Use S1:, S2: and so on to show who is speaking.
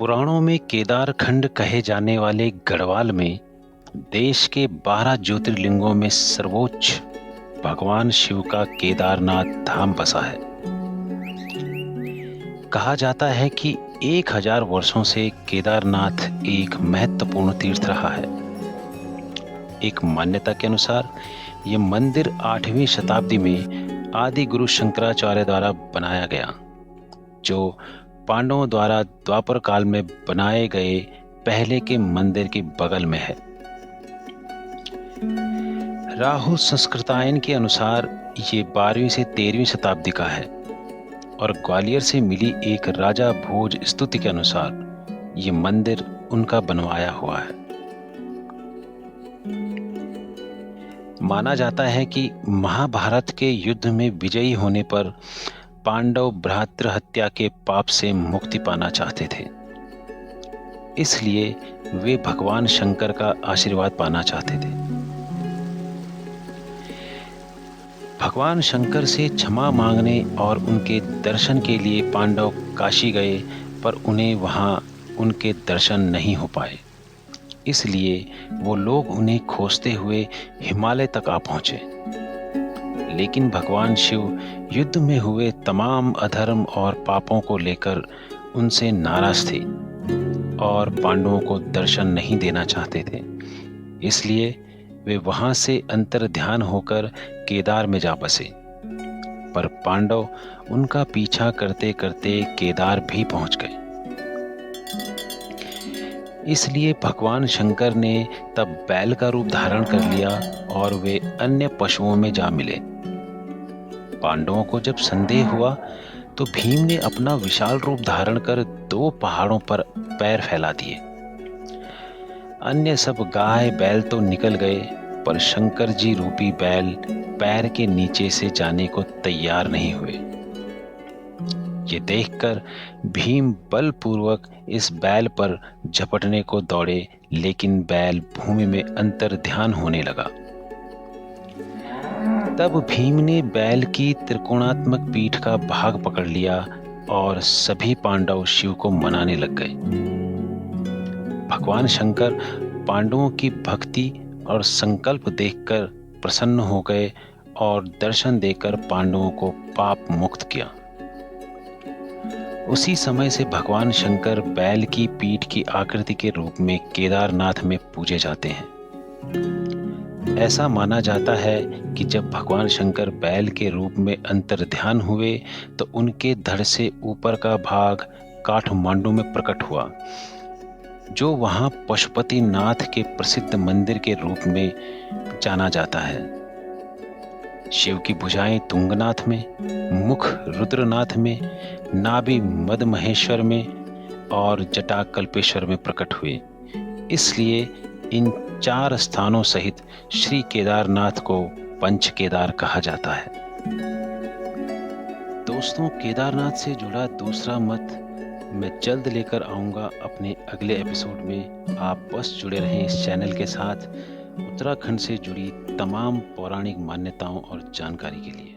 S1: पुराणों में केदारखंड कहे जाने वाले गढ़वाल में देश के 12 ज्योतिर्लिंगों में सर्वोच्च भगवान शिव का केदारनाथ धाम बसा है। कहा जाता है कि 1000 वर्षों से केदारनाथ एक महत्वपूर्ण तीर्थ रहा है। एक मान्यता के अनुसार यह मंदिर 8वीं शताब्दी में आदि गुरु शंकराचार्य द्वारा बनाया गया, जो पांडवों द्वारा द्वापर काल में बनाए गए पहले के मंदिर के बगल में है। राहु संस्कृतायन के अनुसार ये 12वीं से 13वीं शताब्दी का है और ग्वालियर से मिली एक राजा भोज स्तुति के अनुसार ये मंदिर उनका बनवाया हुआ है। माना जाता है कि महाभारत के युद्ध में विजयी होने पर पांडव भ्रातृ हत्या के पाप से मुक्ति पाना चाहते थे, इसलिए वे भगवान शंकर का आशीर्वाद पाना चाहते थे। भगवान शंकर से क्षमा मांगने और उनके दर्शन के लिए पांडव काशी गए, पर उन्हें वहां उनके दर्शन नहीं हो पाए, इसलिए वो लोग उन्हें खोजते हुए हिमालय तक आ पहुंचे। लेकिन भगवान शिव युद्ध में हुए तमाम अधर्म और पापों को लेकर उनसे नाराज थे और पांडवों को दर्शन नहीं देना चाहते थे, इसलिए वे वहां से अंतर्ध्यान होकर केदार में जा बसे। पर पांडव उनका पीछा करते करते केदार भी पहुंच गए। इसलिए भगवान शंकर ने तब बैल का रूप धारण कर लिया और वे अन्य पशुओं में जा मिले। पांडवों को जब संदेह हुआ तो भीम ने अपना विशाल रूप धारण कर 2 पहाड़ों पर पैर फैला दिए। अन्य सब गाय बैल तो निकल गए, पर शंकर जी रूपी बैल पैर के नीचे से जाने को तैयार नहीं हुए। ये देखकर भीम बलपूर्वक इस बैल पर झपटने को दौड़े, लेकिन बैल भूमि में अंतर्ध्यान होने लगा। तब भीम ने बैल की त्रिकोणात्मक पीठ का भाग पकड़ लिया और सभी पांडव शिव को मनाने लग गए। भगवान शंकर पांडवों की भक्ति और संकल्प देखकर प्रसन्न हो गए और दर्शन देकर पांडवों को पाप मुक्त किया। उसी समय से भगवान शंकर बैल की पीठ की आकृति के रूप में केदारनाथ में पूजे जाते हैं। ऐसा माना जाता है कि जब भगवान शंकर बैल के रूप में अंतर्ध्यान हुए तो उनके धड़ से ऊपर का भाग काठमांडू में प्रकट हुआ, जो वहां पशुपति नाथ के प्रसिद्ध मंदिर के रूप में जाना जाता है। शिव की भुजाएं तुंगनाथ में, मुख रुद्रनाथ में, नाभि मदमहेश्वर में और जटा कल्पेश्वर में प्रकट हुए। इसलिए इन 4 स्थानों सहित श्री केदारनाथ को पंच केदार कहा जाता है। दोस्तों, केदारनाथ से जुड़ा दूसरा मत मैं जल्द लेकर आऊंगा अपने अगले एपिसोड में। आप बस जुड़े रहें इस चैनल के साथ उत्तराखंड से जुड़ी तमाम पौराणिक मान्यताओं और जानकारी के लिए।